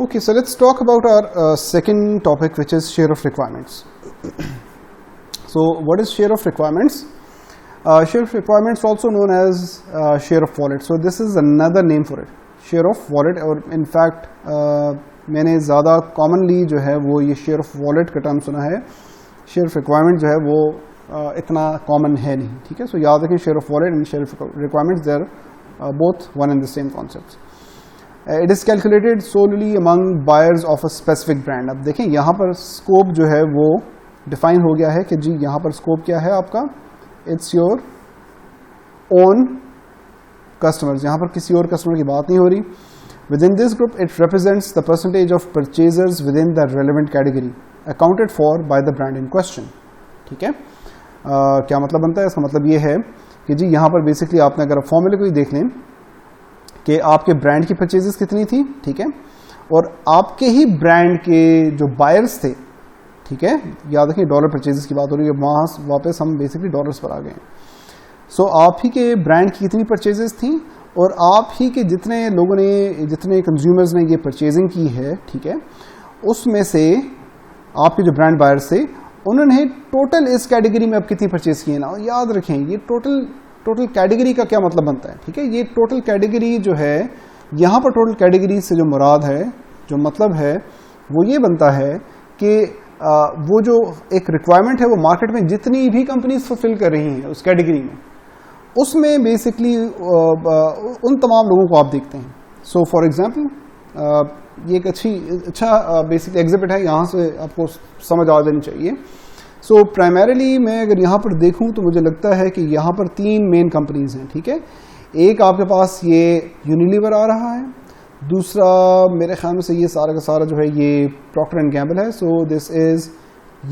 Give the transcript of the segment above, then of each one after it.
Okay, so let's talk about our second topic, which is share of requirements. So what is share of requirements? Share of requirements also known as share of wallet. So this is another name for it, share of wallet. और in fact मैंने ज़्यादा commonly जो है वो ये share of wallet का term सुना है. Share of requirement जो है वो इतना common है नहीं, ठीक है. So याद रखें share of wallet and share of requirements, they are both one and the same concepts. It is calculated solely among buyers of a specific brand. अब देखें यहाँ पर scope जो है वो define हो गया है कि जी यहाँ पर scope क्या है आपका, it's your own customers. यहाँ पर किसी और customer की बात नहीं हो रही. Within this group, it represents the percentage of purchasers within the relevant category accounted for by the brand in question. ठीक है, क्या मतलब बनता है इसका? मतलब ये है कि जी यहाँ पर बेसिकली आपने अगर फॉर्मूले को ही देख लें कि आपके ब्रांड की परचेजेस कितनी थी, ठीक है, और आपके ही ब्रांड के जो बायर्स थे, ठीक है, याद रखिए डॉलर परचेजेस की बात हो रही है, वहाँ वापस हम बेसिकली डॉलर्स पर आ गए. सो आप ही के ब्रांड की कितनी परचेजेस थी और आप ही के जितने लोगों ने, जितने कंज्यूमर्स ने ये परचेजिंग की है, ठीक है, उसमें से आपके जो ब्रांड बायर्स थे उन्होंने टोटल इस कैटेगरी में अब कितनी परचेज की है ना. और याद रखें ये टोटल कैटेगरी का क्या मतलब बनता है, ठीक है. ये टोटल कैटेगरी जो है, यहाँ पर टोटल कैटेगरी से जो मुराद है, जो मतलब है वो ये बनता है कि वो जो एक रिक्वायरमेंट है वो मार्केट में जितनी भी कंपनीज फुलफिल कर रही हैं उस कैटेगरी में, उसमें बेसिकली उन तमाम लोगों को आप देखते हैं. सो फॉर एग्जांपल ये एक अच्छा बेसिक एग्जिबिट है, यहाँ से आपको समझ आ जानी चाहिए. सो प्राइमरीली मैं अगर यहाँ पर देखूँ तो मुझे लगता है कि यहाँ पर 3 मेन कंपनीज हैं, ठीक है. एक आपके पास ये यूनिलीवर आ रहा है, दूसरा मेरे ख्याल में से ये सारा का सारा जो है ये प्रॉक्टर एंड गैम्बल है. So this is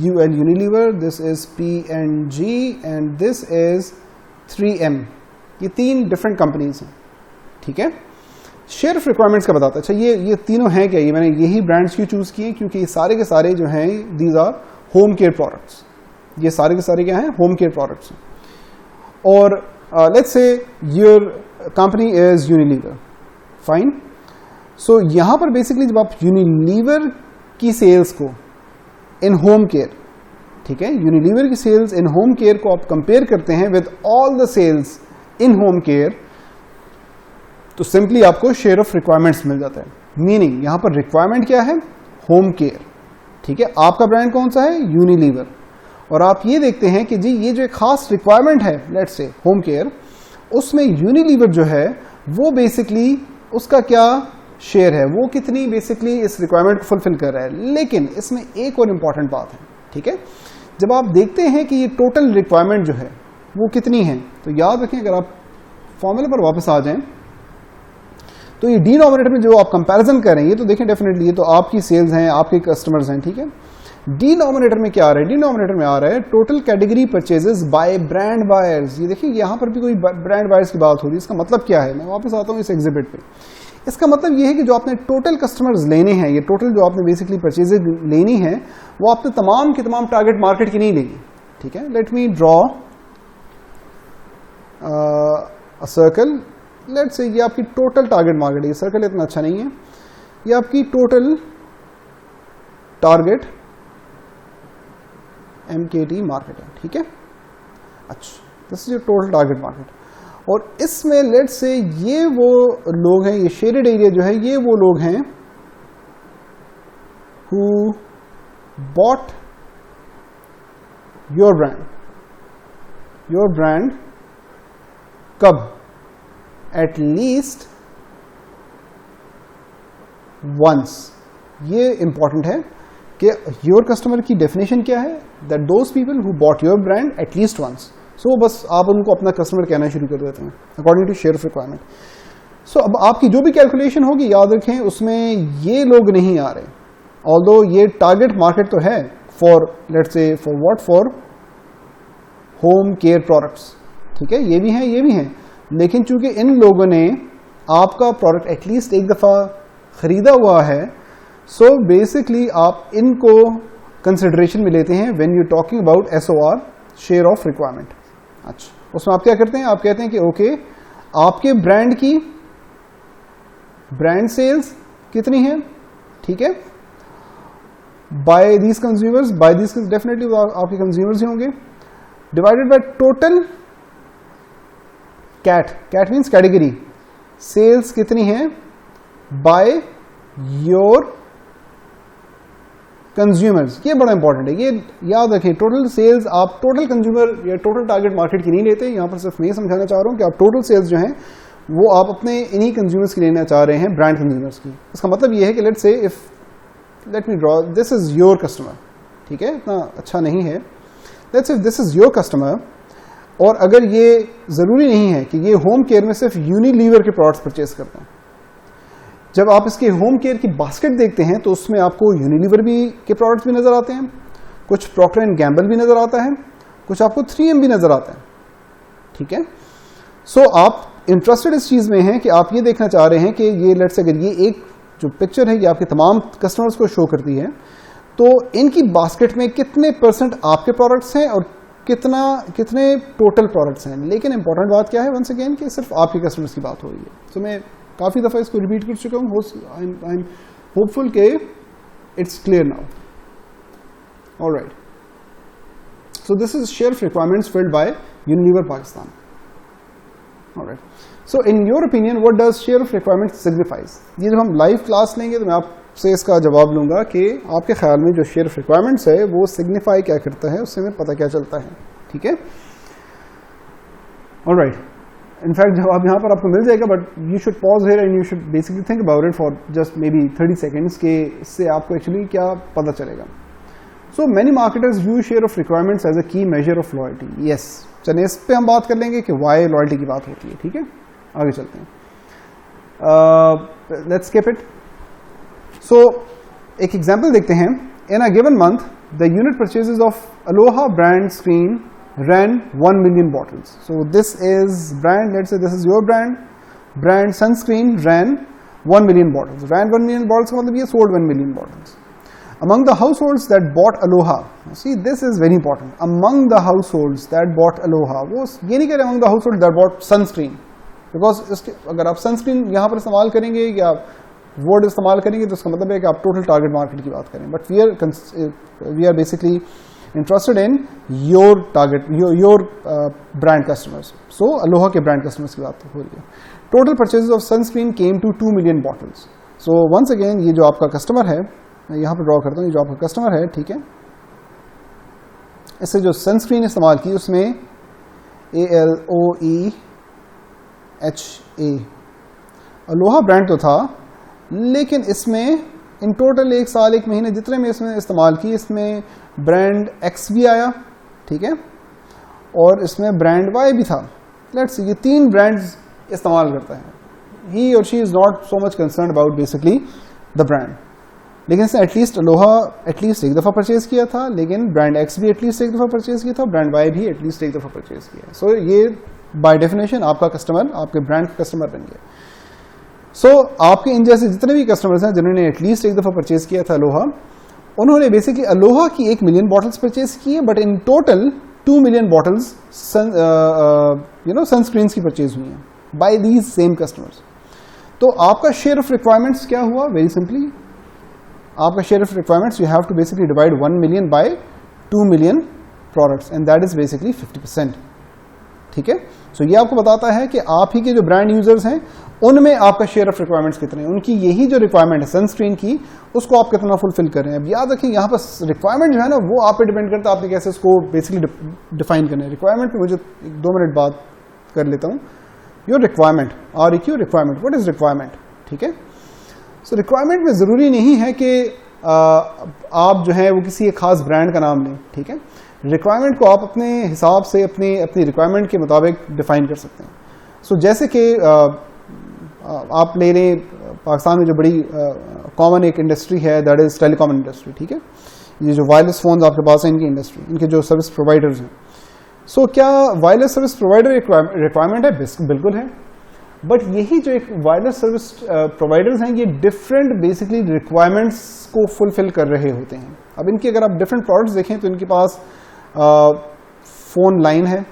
UL Unilever, this is P&G and this is 3M. ये 3 डिफरेंट कंपनीज हैं, ठीक है. शेयर ऑफ रिक्वायरमेंट्स का बताता है. अच्छा ये तीनों हैं क्या? ये मैंने यही ब्रांड्स क्यों चूज किए? क्योंकि ये सारे के सारे जो हैं these are home care products. ये सारे के सारे क्या हैं? Home care products. और let's say your company is Unilever, fine. So यहां पर बेसिकली जब आप यूनिलीवर की सेल्स को इन होम केयर, ठीक है, यूनिलीवर की सेल्स इन होम केयर को आप कंपेयर करते हैं with all the sales in home care, तो सिंपली आपको शेयर ऑफ रिक्वायरमेंट्स मिल जाता है. मीनिंग यहां पर रिक्वायरमेंट क्या है? होम केयर, ठीक है. आपका ब्रांड कौन सा है? यूनिलीवर. और आप ये देखते हैं कि जी ये जो एक खास रिक्वायरमेंट है लेट्स से होम केयर, उसमें यूनिलीवर जो है वो बेसिकली उसका क्या शेयर है, वो कितनी बेसिकली इस रिक्वायरमेंट को फुलफिल कर रहा है. लेकिन इसमें एक और इंपॉर्टेंट बात है, ठीक है. जब आप देखते हैं कि ये टोटल रिक्वायरमेंट जो है वो कितनी है, तो याद रखें अगर आप फॉर्मूले पर वापस आ जाएं तो ये डिनोमिनेटर में जो आप कंपैरिजन कर रहे हैं, ये तो देखें डेफिनेटली ये तो आपकी सेल्स हैं, आपके कस्टमर्स हैं, ठीक है. डिनोमिनेटर में क्या आ रहा है? डिनोमिनेटर में आ रहा है total category purchases by brand buyers. ये देखिए यहाँ पर भी कोई ब्रांड बायर्स की बात हो रही है. इसका मतलब क्या है? मैं वापस आता हूँ इस एग्जिबिट पे. इसका मतलब ये है कि जो आपने टोटल कस्टमर्स लेने हैं, ये टोटल जो आपने बेसिकली परचेजेज लेनी है, वो आपने तमाम की तमाम टारगेट मार्केट की नहीं लेनी, ठीक है. Let me draw a circle. Let's say ये आपकी टोटल टारगेट मार्केट है. ये सर्कल इतना अच्छा नहीं है. ये आपकी टोटल टारगेट MKT मार्केट है, ठीक है. अच्छा, this is your total target market. और इसमें लेट्स से ये वो लोग हैं, ये शेडेड एरिया जो है ये वो लोग हैं हु बॉट योर ब्रांड कब? At least once. ये इंपॉर्टेंट है कि योर कस्टमर की डेफिनेशन क्या है? That those people who bought your brand at least once. So बस आप उनको अपना कस्टमर कहना शुरू कर देते हैं according to share of requirement. So अब आपकी जो भी कैलकुलेशन होगी याद रखें उसमें ये लोग नहीं आ रहे, ऑल्दो ये टारगेट मार्केट तो है for let's say for what, for home care products, ठीक है. ये भी हैं, ये भी हैं, लेकिन चूंकि इन लोगों ने आपका प्रोडक्ट एटलीस्ट एक दफ़ा ख़रीदा हुआ है, सो बेसिकली आप इनको कंसिडरेशन में लेते हैं when you talking about SOR, share of requirement. अच्छा, उसमें आप क्या करते हैं? आप कहते हैं कि ओके आपके ब्रांड की ब्रांड सेल्स कितनी है, ठीक है, by these consumers, by these definitely आपके कंज्यूमर्स ही होंगे, divided by total cat means category, sales कितनी है बाय योर कंज्यूमर्स। ये बड़ा इंपॉर्टेंट है, ये याद रखें। टोटल सेल्स आप टोटल कंज्यूमर या टोटल टारगेट मार्केट की नहीं लेते, यहां पर सिर्फ मैं समझाना चाह रहा हूं कि आप टोटल सेल्स जो हैं वो आप अपने इन्हीं कंज्यूमर्स की लेना चाह रहे हैं, ब्रांड कंज्यूमर्स की। इसका मतलब ये है कि लेट से if let me draw, this is your customer, ठीक है, इतना अच्छा नहीं है, let's if this is your customer, और अगर ये जरूरी नहीं है कि ये होम केयर में सिर्फ यूनिलीवर के प्रोडक्ट्स परचेज करते हैं। जब आप इसके होम केयर की बास्केट देखते हैं तो उसमें आपको यूनिलीवर भी के प्रोडक्ट्स भी नजर आते हैं, कुछ प्रॉक्टर एंड गैम्बल भी नजर आता है, कुछ आपको 3M भी नजर आता है, ठीक है। सो आप इंटरेस्टेड इस चीज में हैं कि आप ये देखना चाह रहे हैं कि ये लेट्स से अगर ये एक जो पिक्चर है ये आपके तमाम कस्टमर्स को शो करती है, तो इनकी बास्केट में कितने परसेंट आपके प्रोडक्ट्स हैं और कितने टोटल प्रोडक्ट्स हैं। लेकिन इंपॉर्टेंट बात क्या है, वंस अगेन, कि सिर्फ आपके कस्टमर्स की बात हो रही है। तो मैं काफी दफा इसको रिपीट कर चुका हूं, आई एम होपफुल के it's clear now. Alright, so this is share of requirements filled by Unilever Pakistan. Alright, so in your opinion what does share of requirements signifies. ये जब हम लाइव क्लास लेंगे तो मैं आपसे इसका जवाब लूंगा कि आपके ख्याल में जो शेयर ऑफ रिक्वायरमेंट्स है वो सिग्निफाई क्या करता है, उससे हमें पता क्या चलता है, ठीक है। ऑलराइट, इनफैक्ट जवाब यहाँ पर आपको मिल जाएगा, but you should pause here and you should basically think about it for just maybe 30 seconds के इससे आपको एक्चुअली क्या पता चलेगा। So many marketers use share of requirements as a key measure of loyalty. Yes, चलिए इस पे हम बात कर लेंगे कि वाई लॉयल्टी की बात होती है, ठीक है। आगे चलते हैं, लेट्स स्किप इट। सो एक एग्जाम्पल देखते हैं। In a given month the unit purchases of Aloha brand screen ran 1 million bottles. So this is brand, let's say this is your brand sunscreen ran 1 million bottles. Ran 1 million bottles का मतलब ये sold 1 million bottles. Among the households that bought Aloha, see this is very important. Among the households that bought Aloha, वो ये नहीं कह रहे among the households that bought sunscreen, because इसके अगर आप sunscreen यहाँ पर इस्तेमाल करेंगे या word इस्तेमाल करेंगे तो उसका मतलब है कि आप total target market की बात करें. But we are basically interested in your target, your brand customers. So Aloha के brand customers की बात हो रही है. Total purchases of sunscreen came to 2 million bottles. So once again ये जो आपका कस्टमर है, मैं यहाँ पर ड्रॉ करता हूँ, ये जो आपका कस्टमर है, ठीक है, इससे जो सनस्क्रीन इस्तेमाल की उसमें ALOEHA अलोहा ब्रांड तो था, लेकिन इसमें इन टोटल 1 साल 1 महीने जितने में इसमें इस्तेमाल की, इसमें ब्रांड X भी आया, ठीक है, और इसमें ब्रांड Y भी था। लेट्स सी, ये 3 ब्रांड्स इस्तेमाल करता है। ही और she is not so much concern about basically the brand, लेकिन इसने एटलीस्ट अलोहा एटलीस्ट 1 दफ़ा परचेज किया था, लेकिन ब्रांड X भी एटलीस्ट 1 दफ़ा परचेज किया था, ब्रांड Y भी एटलीस्ट 1 दफ़ा परचेज किया। सो ये बाय डेफिनेशन आपका कस्टमर, आपके ब्रांड का कस्टमर बन गया। सो आपके इन जैसे जितने भी कस्टमर्स हैं जिन्होंने एटलीस्ट 1 दफ़ा परचेज किया था अलोहा, उन्होंने बेसिकली अलोहा की 1 मिलियन बॉटल्स परचेज की है, but in total 2 million bottles sunscreens की परचेज हुई हैं बाय दीज सेम कस्टमर्स। तो आपका शेयर ऑफ रिक्वायरमेंट्स क्या हुआ? वेरी सिंपली, आपका share of requirements you have to basically divide 1 million by 2 million products and that is basically 50%, ठीक है। सो ये आपको बताता है कि आप ही के जो ब्रांड यूजर्स हैं उनमें आपका शेयर ऑफ रिक्वायरमेंट्स कितने हैं, उनकी यही जो रिक्वायरमेंट है सनस्क्रीन की, उसको आप कितना फुलफिल कर रहे हैं। अब याद रखें यहाँ पर रिक्वायरमेंट जो है ना वो आप पे डिपेंड करता है, आपने कैसे इसको बेसिकली डिफाइन करना है। रिक्वायरमेंट पे मुझे 2 मिनट बात कर लेता हूँ। Your requirement, REQ requirement, what is requirement, ठीक है। सो रिक्वायरमेंट में ज़रूरी नहीं है कि आप जो है वो किसी एक खास ब्रांड का नाम लें, ठीक है। रिक्वायरमेंट को आप अपने हिसाब से अपनी रिक्वायरमेंट के मुताबिक डिफाइन कर सकते हैं। सो जैसे कि आप ले लें पाकिस्तान में जो बड़ी कॉमन एक इंडस्ट्री है दैट इज़ टेलीकॉम इंडस्ट्री, ठीक है। ये जो वायरलेस फ़ोन्स आपके पास हैं इनकी इंडस्ट्री, इनके जो सर्विस प्रोवाइडर्स हैं। सो क्या वायरलेस सर्विस प्रोवाइडर रिक्वायरमेंट है? बिल्कुल है, बट यही जो एक वायरलेस सर्विस प्रोवाइडर्स हैं ये डिफरेंट बेसिकली रिक्वायरमेंट्स को फुलफिल कर रहे होते हैं। अब इनकी अगर आप डिफरेंट प्रोडक्ट्स देखें तो इनके पास फ़ोन लाइन है,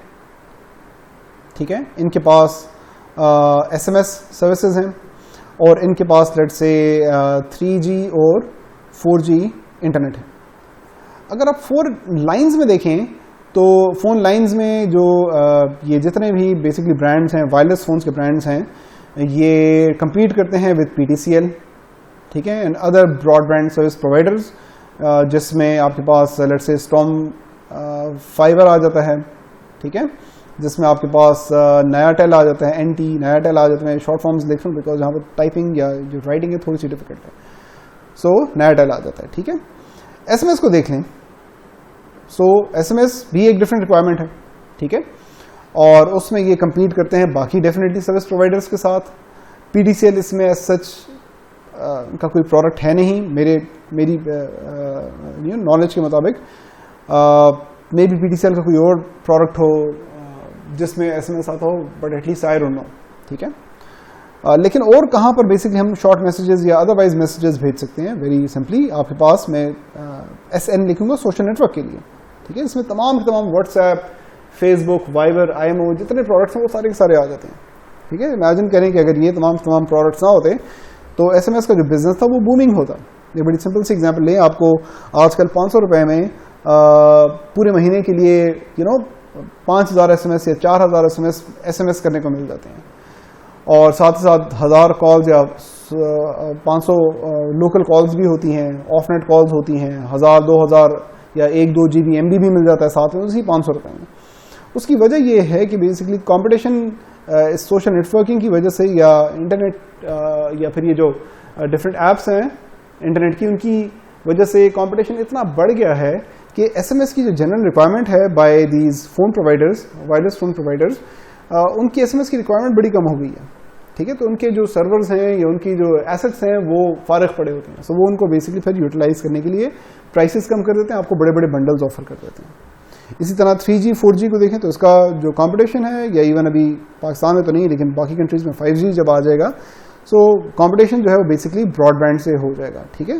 ठीक है, इनके पास SMS सर्विसेज हैं, और इनके पास लेट से 3G और 4G इंटरनेट है। अगर आप 4 लाइंस में देखें तो फ़ोन लाइंस में जो ये जितने भी बेसिकली ब्रांड्स हैं, वायरलेस फ़ोन्स के ब्रांड्स हैं, ये compete करते हैं विद PTCL, ठीक है, and other broadband service providers, जिसमें आपके पास लेट से स्टॉर्म फाइबर आ जाता है, ठीक है, जिसमें आपके पास नयाटेल आ जाता है, NT नयाटेल आ जाता है। शॉर्ट फॉर्म्स लिख रहा हूँ बिकॉज यहाँ पर टाइपिंग या जो राइटिंग है थोड़ी सी डिफिकल्ट है। सो नयाटेल आ जाता है, ठीक है। SMS को देख लें, सो SMS भी एक डिफरेंट रिक्वायरमेंट है, ठीक है, और उसमें ये compete करते हैं बाकी डेफिनेटली सर्विस प्रोवाइडर्स के साथ। PTCL इसमें सच का कोई प्रोडक्ट है नहीं मेरी नॉलेज के मुताबिक। मे बी PTCL का कोई और प्रोडक्ट हो जिसमें SMS आता हो, but at least I don't know, ठीक है। लेकिन और कहाँ पर बेसिकली हम शॉर्ट मैसेजेस या अदरवाइज मैसेजेस भेज सकते हैं? वेरी सिंपली आपके पास मैं SN लिखूंगा सोशल नेटवर्क के लिए, ठीक है। इसमें तमाम व्हाट्सएप, फेसबुक, वाइबर, IMO जितने प्रोडक्ट्स हैं वो सारे के सारे आ जाते हैं, ठीक है। इमेजिन करें कि अगर ये तमाम प्रोडक्ट्स ना होते तो SMS का जो बिजनेस था वो बूमिंग होता। ये बड़ी सिंपल सी एग्जांपल लें, आपको आजकल 500 रुपये में पूरे महीने के लिए 5000 SMS या 4000 SMS करने को मिल जाते हैं, और साथ ही साथ 1000 कॉल्स या 500 लोकल कॉल्स भी होती हैं, ऑफ नेट कॉल्स होती हैं, 1000-2000 या 1-2 GB MB भी मिल जाता है साथ में उसी 500 रुपये में। उसकी वजह यह है कि बेसिकली कंपटीशन इस सोशल नेटवर्किंग की वजह से या इंटरनेट या फिर ये जो डिफरेंट ऐप्स हैं इंटरनेट की, उनकी वजह से कंपटीशन इतना बढ़ गया है कि SMS की जो जनरल रिक्वायरमेंट है by these phone providers, wireless phone providers, उनकी SMS की रिक्वायरमेंट बड़ी कम हो गई है, ठीक है। तो उनके जो सर्वर्स हैं या उनकी जो एसेट्स हैं वो फारिग पड़े होते हैं, सो वो उनको बेसिकली फिर यूटिलाइज करने के लिए प्राइसेस कम कर देते हैं, आपको बड़े बड़े बंडल्स ऑफर कर देते हैं। इसी तरह 3G 4G को देखें तो इसका जो कंपटीशन है, या इवन अभी पाकिस्तान में तो नहीं लेकिन बाकी कंट्रीज में 5G जब आ जाएगा, सो कंपटीशन जो है वो बेसिकली ब्रॉडबैंड से हो जाएगा, ठीक है।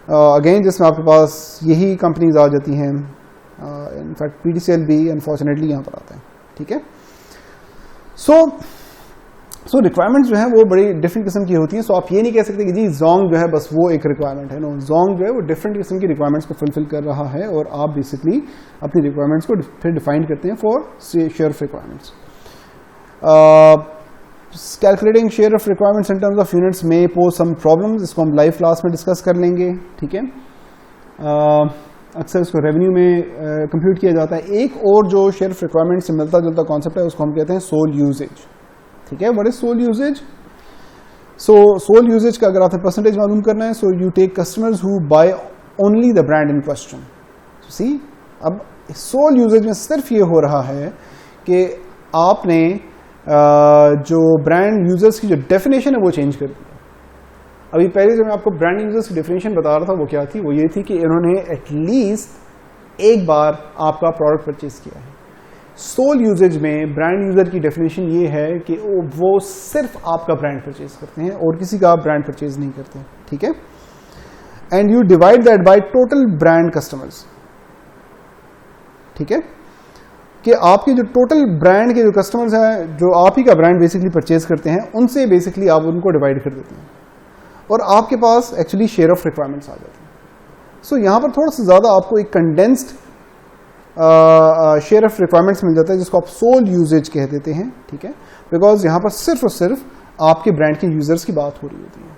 अगेन जिसमें आपके पास यही कंपनीज आ जाती हैं, इनफैक्ट PTCL भी अनफॉर्चुनेटली यहाँ पर आता है, ठीक है। सो रिक्वायरमेंट्स जो है वो बड़ी डिफरेंट किस्म की होती हैं। सो आप ये नहीं कह सकते कि जी जोंग जो है बस वो एक रिक्वायरमेंट है। नो, जोंग जो है वो डिफरेंट किस्म की रिक्वायरमेंट्स को फुलफिल कर रहा है, और आप बेसिकली अपनी रिक्वायरमेंट्स को फिर डिफाइन करते हैं for share of requirements. Calculating share of requirements in terms of units में पोज सम प्रॉब्लम्स, इसको हम लाइव क्लास में डिस्कस कर लेंगे, ठीक है। अक्सर इसको रेवेन्यू में कंप्यूट किया जाता है। एक और जो शेयर ऑफ रिक्वायरमेंट से मिलता जुलता कॉन्सेप्ट है उसको हम कहते हैं सोल यूजेज, ठीक है। What is sole uses? So sole uses का अगर आपने परसेंटेज मालूम करना है, so you take customers who buy only the brand in question. See, अब सोल यूजेज में सिर्फ ये हो रहा है कि आपने जो ब्रांड यूजर्स की जो डेफिनेशन है वो चेंज कर दी। अभी पहले जब मैं आपको ब्रांड यूजर्स की डेफिनेशन बता रहा था वो क्या थी, वो ये थी कि इन्होंने एटलीस्ट एक बार आपका प्रोडक्ट परचेज किया है। सोल यूजेज में ब्रांड यूजर की डेफिनेशन ये है कि वो सिर्फ आपका ब्रांड परचेज करते हैं और किसी का ब्रांड परचेज नहीं करते, ठीक है। And you divide that by total brand customers, ठीक है, कि आपके जो टोटल ब्रांड के जो कस्टमर्स हैं जो आप ही का ब्रांड बेसिकली परचेज करते हैं, उनसे बेसिकली आप उनको डिवाइड कर देते हैं और आपके पास एक्चुअली शेयर ऑफ रिक्वायरमेंट्स आ जाते हैं। सो यहाँ पर थोड़ा सा ज़्यादा आपको एक कंडेंस्ड शेयर ऑफ रिक्वायरमेंट्स मिल जाता है जिसको आप सोल यूजेज कह देते हैं, ठीक है, बिकॉज यहाँ पर सिर्फ और सिर्फ आपके ब्रांड के यूजर्स की बात हो रही होती है।